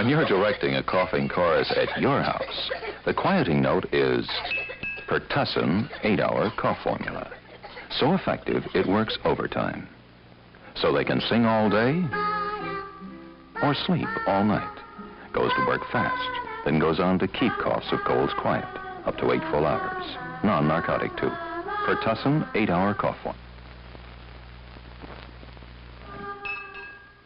When you're directing a coughing chorus at your house, the quieting note is Pertussin 8-hour cough formula. So effective, it works overtime. So they can sing all day or sleep all night. Goes to work fast, then goes on to keep coughs of colds quiet, up to 8 full hours. Non-narcotic, too. Pertussin 8-hour cough formula.